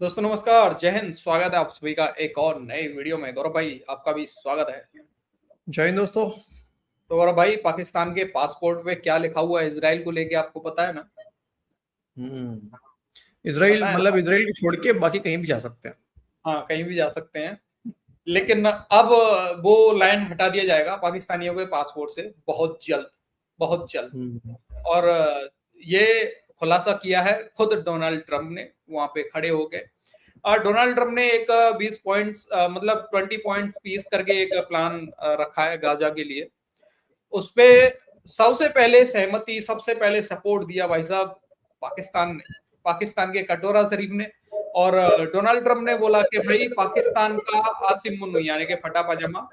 दोस्तों नमस्कार, जय हिंद। स्वागत है आप सभी का एक और नए वीडियो में। गौरव भाई, आपका भी स्वागत है। जय हिंद दोस्तों। तो गौरव भाई, पाकिस्तान के पासपोर्ट पे क्या लिखा हुआ है इसराइल को लेके, आपको पता है ना? इसराइल पता है ना? मतलब इसराइल को छोड़ के बाकी कहीं भी जा सकते हैं। हाँ, कहीं भी जा सकते हैं। लेकिन अब वो लाइन हटा दिया जाएगा पाकिस्तानियों के पासपोर्ट से बहुत जल्द, बहुत जल्द। हम्म। और ये खुलासा किया है खुद डोनाल्ड ट्रंप ने, वहां पे खड़े होके। डोनाल्ड ट्रंप ने एक 20 पॉइंट्स, मतलब 20 पॉइंट्स पीस करके एक प्लान रखा है गाजा के लिए। उसपे सबसे पहले सहमति, सबसे पहले सपोर्ट दिया भाई साहब पाकिस्तान ने, पाकिस्तान के कटोरा शरीफ ने। और डोनाल्ड ट्रंप ने बोला कि भाई पाकिस्तान का आसिम मुन्नू यानी कि फटा पजामा,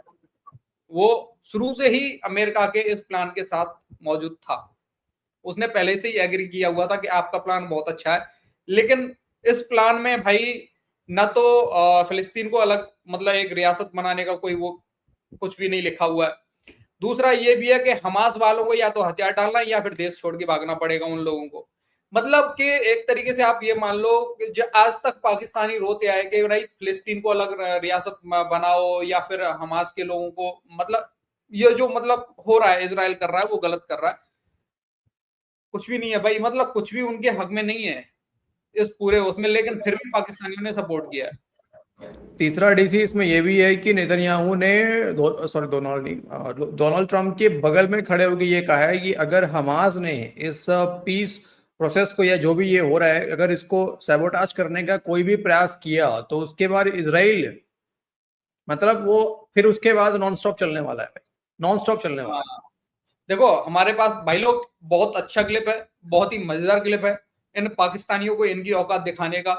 वो शुरू से ही अमेरिका के इस प्लान के साथ मौजूद था। उसने पहले से ही एग्री किया हुआ था कि आपका प्लान बहुत अच्छा है, लेकिन इस प्लान में भाई न तो फिलिस्तीन को अलग, मतलब एक रियासत बनाने का कोई वो कुछ भी नहीं लिखा हुआ है। दूसरा ये भी है कि हमास वालों को या तो हथियार डालना है या फिर देश छोड़ के भागना पड़ेगा उन लोगों को। मतलब कि एक तरीके से आप ये मान लो कि जो आज तक पाकिस्तानी रोते आए कि भाई फिलिस्तीन को अलग रियासत बनाओ या फिर हमास के लोगों को, मतलब ये जो मतलब हो रहा है, इसराइल कर रहा है वो गलत कर रहा है। कुछ भी नहीं है भाई, मतलब कुछ भी उनके हक में नहीं है इस पूरे उसमें, लेकिन फिर भी पाकिस्तानियों ने सपोर्ट किया है। तीसरा डीसी इसमें यह भी है कि नेतन्याहू ने डोनाल्ड नहीं, डोनाल्ड ट्रंप के बगल में खड़े होकर ये कहा है कि अगर हमास ने इस पीस प्रोसेस को या जो भी ये हो रहा है अगर इसको सैबोटाज करने का कोई भी प्रयास किया तो उसके बाद इसराइल मतलब वो फिर उसके बाद नॉन स्टॉप चलने वाला है। नॉन स्टॉप चलने वाला है। हाँ, देखो हमारे पास भाई लोग बहुत अच्छा क्लिप है, बहुत ही मजेदार क्लिप है इन पाकिस्तानियों को इनकी औकात दिखाने का।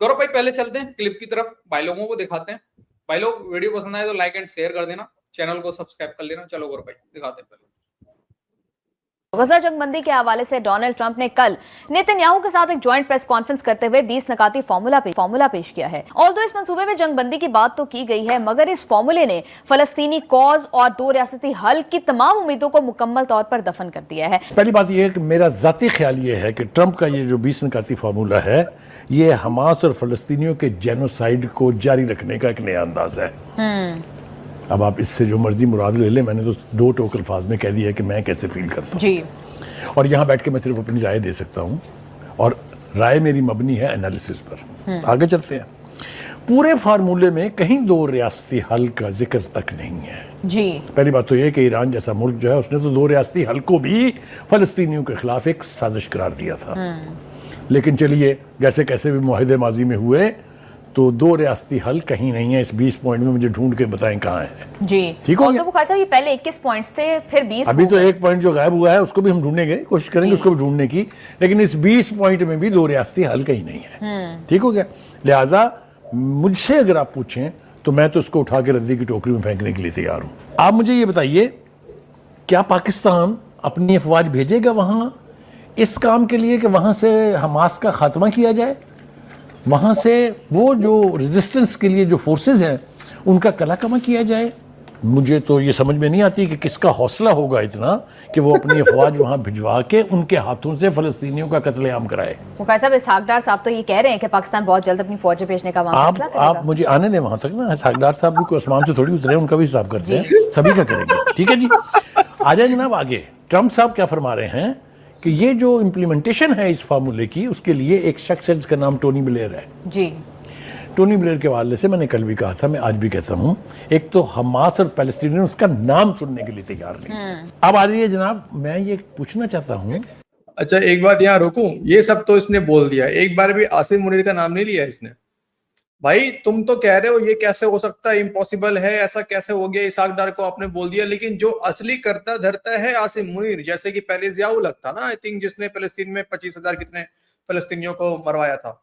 गौरव भाई, पहले चलते हैं क्लिप की तरफ, भाई लोगों को दिखाते हैं। भाई लोग, वीडियो पसंद आए तो लाइक एंड शेयर कर देना, चैनल को सब्सक्राइब कर लेना। चलो गौरव भाई, दिखाते हैं पहले। गजा जंगबंदी के हवाले से डोनाल्ड ट्रंप ने कल नेतन्याहू के साथ एक ज्वाइंट प्रेस कॉन्फ्रेंस करते हुए 20 नकाती फॉर्मूला पेश किया है। ऑल्दो इस मंसूबे में जंगबंदी की बात तो की गई है, मगर इस फॉर्मूले ने फलस्तीनी कॉज और दो रियासती हल की तमाम उम्मीदों को मुकम्मल तौर पर दफन कर दिया है। पहली बात यह है कि मेरा जाती ख्याल ये है कि ट्रंप का ये जो 20 नकाती फार्मूला है, ये हमास और फलस्तीनियों के जेनोसाइड को जारी रखने का एक नया अंदाज है। अब आप इससे जो मर्जी मुराद ले लें, मैंने तो दो टोक अल्फाज में कह दिया है कि मैं कैसे फील करता हूँ जी। और यहाँ बैठ के मैं सिर्फ अपनी राय दे सकता हूँ, और राय मेरी मबनी है एनालिसिस पर। आगे चलते हैं। पूरे फार्मूले में कहीं दो रियासती हल का जिक्र तक नहीं है जी। पहली बात तो यह कि ईरान जैसा मुल्क जो है उसने तो दो रियासती हल को भी फलस्तीनियों के खिलाफ एक साजिश करार दिया था। लेकिन चलिए, जैसे कैसे भी मुआहदे माजी में हुए, तो दो रियासती हल कहीं नहीं है। इस 20 पॉइंट में मुझे ढूंढ के बताएं कहाँ है। जी ठीक हो गया? बुखारी साहब, ये पहले 21 पॉइंट्स थे, फिर 20 अभी हो तो गए। एक पॉइंट जो गायब हुआ है उसको भी हम ढूंढेंगे, कोशिश करेंगे उसको भी ढूंढने की। लेकिन इस 20 पॉइंट में भी दो रियासती हल कहीं नहीं है। ठीक हो गया? लिहाजा मुझसे अगर आप पूछें तो मैं तो उसको उठा के रद्दी की टोकरी में फेंकने के लिए तैयार हूं। आप मुझे ये बताइए, क्या पाकिस्तान अपनी अफवाज भेजेगा वहां इस काम के लिए कि वहां से हमास का खात्मा किया जाए, वहां से वो जो रेजिस्टेंस के लिए जो फोर्सेस हैं उनका कलाकमा किया जाए? मुझे तो ये समझ में नहीं आती कि किसका हौसला होगा इतना कि वो अपनी अफवाज वहां भिजवा के उनके हाथों से फलस्तीनियों का कत्लेआम कराए। बुखारी साहब, इसहाक डार साहब तो ये कह रहे हैं कि पाकिस्तान बहुत जल्द अपनी फौजें भेजने का वहां फैसला करेगा। आप मुझे आने दें वहां तक ना। सागदार साहब भी कोई आसमान से थोड़ी उतरे, उनका भी हिसाब करते हैं, सभी का करेंगे। ठीक है जी, आ जाए जनाब आगे। ट्रंप साहब क्या फरमा रहे हैं कि ये जो इम्प्लीमेंटेशन है इस फार्मूले की, उसके लिए एक शख्स है जिसका नाम टोनी ब्लेयर है। जी। टोनी ब्लेयर के हवाले से मैंने कल भी कहा था, मैं आज भी कहता हूं, एक तो हमास और पैलेस्टीनियन उसका नाम सुनने के लिए तैयार नहीं। अब आ जाइए जनाब, मैं ये पूछना चाहता हूं। अच्छा, एक बात यहाँ रोकूं, ये सब तो इसने बोल दिया, एक बार भी आसिम मुनीर का नाम नहीं लिया इसने। भाई तुम तो कह रहे हो ये कैसे हो सकता है, इम्पॉसिबल है, ऐसा कैसे हो गया, इसहाक डार को आपने बोल दिया, लेकिन जो असली करता धरता है आसिम मुनीर, जैसे कि पहले जियाउल हक था ना, आई थिंक, जिसने फलस्तीन में 25,000 कितने फलस्तीनियों को मरवाया था।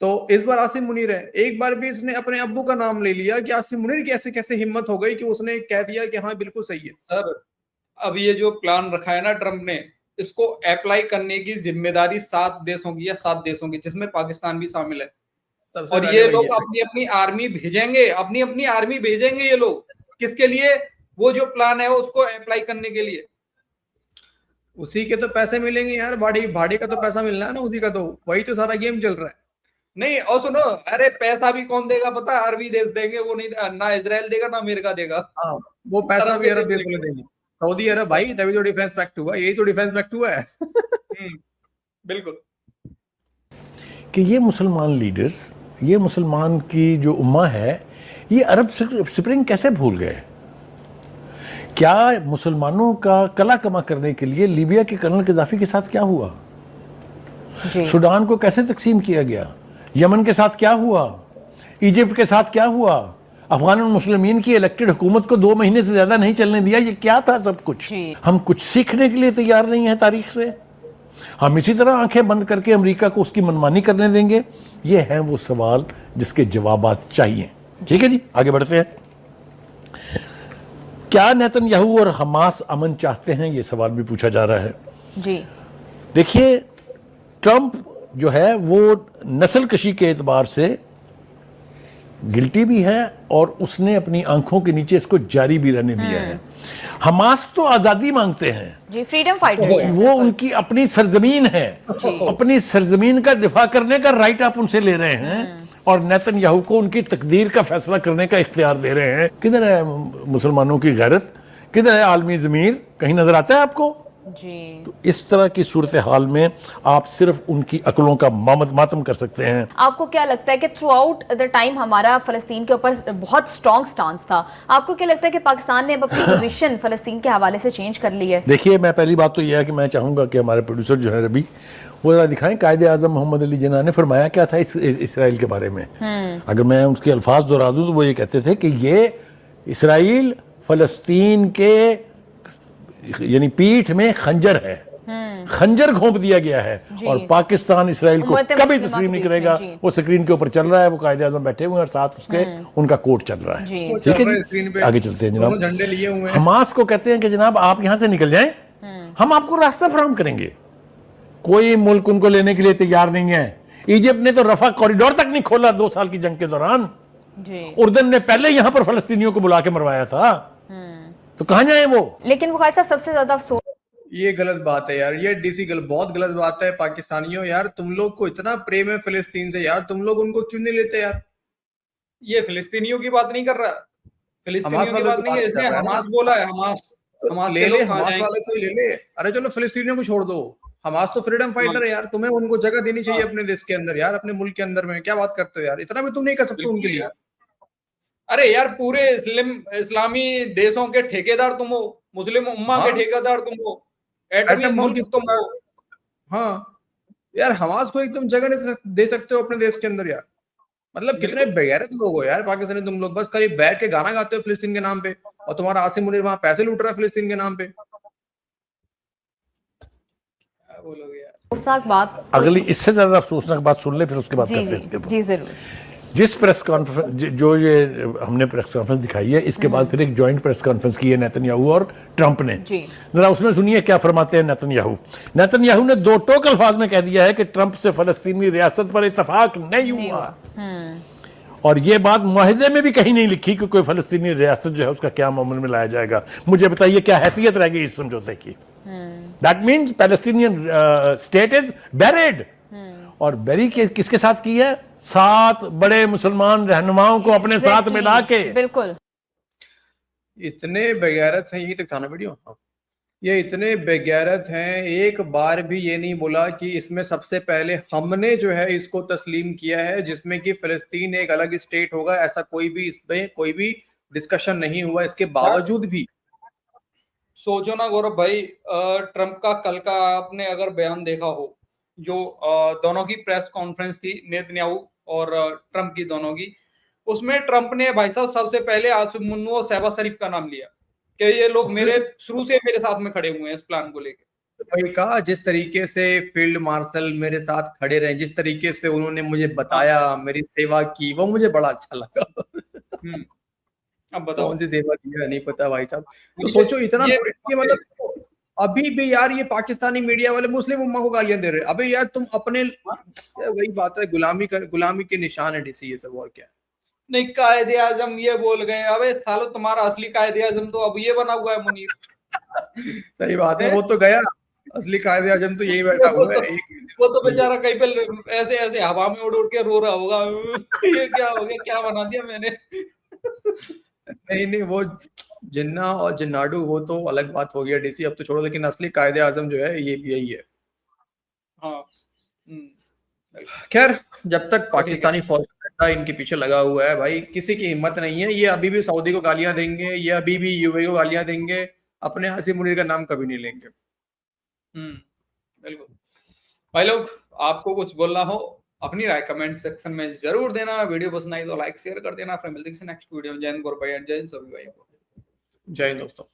तो इस बार आसिम मुनीर है। एक बार भी इसने अपने अब्बू का नाम ले लिया कि आसिम मुनीर की ऐसे कैसे हिम्मत हो गई कि उसने कह दिया कि हाँ बिल्कुल सही है। सर, अब ये जो प्लान रखा है ना ट्रंप ने, इसको अप्लाई करने की जिम्मेदारी 7 देशों की है, 7 देशों की, जिसमें पाकिस्तान भी शामिल है। सबसे और पहले ये वही लोग है। अपनी अपनी आर्मी भेजेंगे, अपनी अपनी आर्मी भेजेंगे ये लोग। किसके लिए? वो जो प्लान है उसको अप्लाई करने के लिए। उसी के तो पैसे मिलेंगे यार, भाड़ी भाड़ी का तो पैसा मिलना है ना उसी का, तो वही तो सारा गेम चल रहा है। नहीं, और सुनो, अरे पैसा भी कौन देगा पता है? अरबी देश देंगे, वो नहीं, ना इजराइल देगा ना अमेरिका देगा। हाँ, वो पैसा अरब भी के अरब देश देश वाले देंगे। देंगे। सऊदी अरब भाई, तभी तो डिफेंस पैक्ट हुआ, यही तो डिफेंस पैक्ट हुआ है। बिल्कुल। कि ये मुसलमान लीडर्स, ये मुसलमान की जो उम्मा है, ये अरब स्प्रिंग कैसे भूल गए? क्या मुसलमानों का कला कमा करने के लिए लीबिया के कर्नल गद्दाफी के साथ क्या हुआ? जी। सूडान को कैसे तकसीम किया गया? यमन के साथ क्या हुआ? इजिप्ट के साथ क्या हुआ? अफगान और मुस्लिमीन की इलेक्टेड हुकूमत को 2 महीने से ज्यादा नहीं चलने दिया। ये क्या था सब कुछ? जी। हम कुछ सीखने के लिए तैयार नहीं है तारीख से। हम इसी तरह आंखें बंद करके अमेरिका को उसकी मनमानी करने देंगे? ये हैं वो सवाल जिसके जवाबात चाहिए। ठीक है जी, आगे बढ़ते हैं। क्या नेतन्याहू और हमास अमन चाहते हैं? ये सवाल भी पूछा जा रहा है। जी। देखिए, ट्रंप जो है वो नस्ल कशी के एतबार से गिल्टी भी है और उसने अपनी आंखों के नीचे इसको जारी भी रहने दिया है। हमास तो आजादी मांगते हैं जी, फ्रीडम फाइटर्स हैं। वो उनकी अपनी सरजमीन है, अपनी सरजमीन का दिफा करने का राइट आप उनसे ले रहे हैं और नेतन्याहू को उनकी तकदीर का फैसला करने का इख्तियार दे रहे हैं। किधर है मुसलमानों की गैरत? किधर है आलमी ज़मीर? कहीं नजर आता है आपको? जी। तो इस तरह की सूरत हाल में आप सिर्फ उनकी अकलों का मातम कर सकते हैं। आपको क्या लगता है कि थ्रू आउट द टाइम हमारा फलस्तीन के ऊपर बहुत स्ट्रॉन्ग स्टांस था, आपको क्या लगता है कि पाकिस्तान ने अब अपनी पोजीशन फलस्तीन के हवाले से चेंज कर ली है? देखिए, मैं पहली बात तो यह है कि मैं चाहूंगा कि हमारे प्रोड्यूसर जो है रबी, वो जरा दिखाएं कायदे आजम मोहम्मद अली जिन्ना ने फरमाया क्या था इसराइल के बारे में। अगर मैं उसके अल्फाज दोहरा दूं तो वो ये कहते थे कि ये इसराइल फलस्तीन के यानी पीठ में खंजर है, खंजर घोंप दिया गया है और पाकिस्तान इसराइल को कभी तस्लीम नहीं करेगा। वो स्क्रीन के ऊपर चल रहा है, वो कायदे आजम बैठे हुए हैं और साथ उसके उनका कोट चल रहा है। ठीक है जी, आगे चलते हैं जनाब। झंडे लिए हुए हैं। हमास को कहते हैं कि जनाब आप यहां से निकल जाएं, हम आपको रास्ता फराहम करेंगे। कोई मुल्क उनको लेने के लिए तैयार नहीं है। इजिप्ट ने तो रफा कॉरिडोर तक नहीं खोला 2 साल की जंग के दौरान। उर्दन ने पहले यहां पर फलस्तीनियों को बुला के मरवाया था, तो कहां जाए वो? लेकिन वो साहब सबसे ज्यादा अफसोस, ये गलत बात है यार, ये डीसी बहुत गलत बात है। पाकिस्तानियों यार, तुम लोग को इतना प्रेम है फिलिस्तीन से यार, तुम लोग उनको क्यों नहीं लेते यार? ये फिलिस्तीनियों की बात नहीं कर रहा, फिलिस्तीनियों की वालों बात नहीं है, इसने हमास बोला है। हमास ले ले, हमास वाले कोई ले ले। अरे चलो फिलिस्तीनियों को छोड़ दो, हमास तो फ्रीडम फाइटर है यार, तुम्हें उनको जगह देनी चाहिए अपने देश के अंदर यार, अपने मुल्क के अंदर में। क्या बात करते हो यार, इतना भी तुम नहीं कर सकते उनके लिए? अरे यार, पूरे इस्लामी देशों के ठेकेदार तुम हो, मुस्लिम उम्मा के ठेकेदार तुम हो, एटमी मुल्क तुम हो। हाँ यार, हमास को एकदम जगह नहीं दे सकते हो अपने देश के अंदर यार। मतलब कितने बेगैरत लोग हो यार पाकिस्तानी तुम लोग। बस कहीं बैठ के गाना गाते हो फिलिस्तीन के नाम पे और तुम्हारा आसिम मुनीर वहां पैसे लूट रहा है फिलिस्तीन के नाम पे। बोलोगे यार, अफसोसनाक बात। अगली इससे ज्यादा अफसोसनाक बात सुन ले, फिर उसके बाद करते हैं इसके बाद। जी जरूर। जिस प्रेस कॉन्फ्रेंस जो ये हमने प्रेस कॉन्फ्रेंस दिखाई है, इसके बाद फिर एक जॉइंट प्रेस कॉन्फ्रेंस की है नेतन्याहू और ट्रंप ने। जरा उसमें सुनिए क्या फरमाते हैं नेतन्याहू। नेतन्याहू ने 2 टोक अल्फाज में कह दिया है कि ट्रंप से फलस्तीनी रियासत पर इत्तेफाक नहीं हुआ और ये बात मुआहिदे में भी कहीं नहीं लिखी कि कोई फलस्तीनी रियासत जो है उसका क्या अमल में लाया जाएगा। मुझे बताइए क्या हैसियत रहेगी इस समझौते की? That means Palestinian state is buried. और बेरी किसके साथ की है? 7 बड़े मुसलमान रहनुमाओं को अपने साथ मिला के। बिल्कुल, इतने बेगैरत हैं, यही तक था ना वीडियो। ये इतने बेगैरत हैं, एक बार भी ये नहीं बोला कि इसमें सबसे पहले हमने जो है इसको तस्लीम किया है, जिसमें कि फिलिस्तीन एक अलग स्टेट होगा, ऐसा कोई भी इसमें कोई भी डिस्कशन नहीं हुआ। इसके बावजूद भी सोचो ना गौरव भाई, ट्रंप का कल का आपने अगर बयान देखा हो, जो दोनों की प्रेस कॉन्फ्रेंस थी, नेतन्याहू और ट्रंप की दोनों की, उसमें ट्रंप ने भाई साहब सबसे पहले आसिम मुन्नू और शहबाज शरीफ का नाम लिया कि ये लोग मेरे शुरू से मेरे साथ में खड़े हुए हैं इस प्लान को लेकर। वही कहा, जिस तरीके से फील्ड मार्शल मेरे साथ खड़े रहे, जिस तरीके से उन्होंने मुझे बताया, मेरी सेवा की, वो मुझे बड़ा अच्छा लगा। अब बताओ कौन सी सेवा की है नहीं पता भाई साहब। तो सोचो इतना मतलब अभी भी यार ये पाकिस्तानी मीडिया वाले मुस्लिम उम्मा को गालियां दे रहे हैं। अबे यार तुम अपने, वही बात है, गुलामी के निशान है डीसी ये सब, और क्या। नहीं, कायदे आजम ये बोल गए, अबे सालो तुम्हारा असली कायदे आजम तो अब ये बना हुआ है मुनीर। सही बात है, वो तो गया, असली कायदे आजम तो यही बैठा हुआ है वो तो बेचारा कहीं पे ऐसे ऐसे हवा में उड़ उड़ के रो रहा होगा, ये क्या हो गया, क्या बना दिया मैंने। नहीं नहीं, वो जिन्ना और जिन्नाडू वो तो अलग बात हो गया, डीसी अब तो छोड़ो, लेकिन असली कायदे आजम जो है ये यही है। हाँ। खैर, जब तक तो पाकिस्तानी फौज का इनके पीछे लगा हुआ है भाई, किसी की हिम्मत नहीं है। ये अभी भी सऊदी को गालियां देंगे, ये अभी भी यूएई को गालियां देंगे, अपने आसिम मुनीर का नाम कभी नहीं लेंगे। बिल्कुल। भाई लोग, आपको कुछ बोलना हो अपनी राय कमेंट सेक्शन में जरूर देना। वीडियो पसंद आई तो लाइक शेयर कर देना। फिर मिलते हैं नेक्स्ट वीडियो में। जय हिंद, गौरव भाई, जय हिंद सभी भाई को। जय हिंद दोस्तों।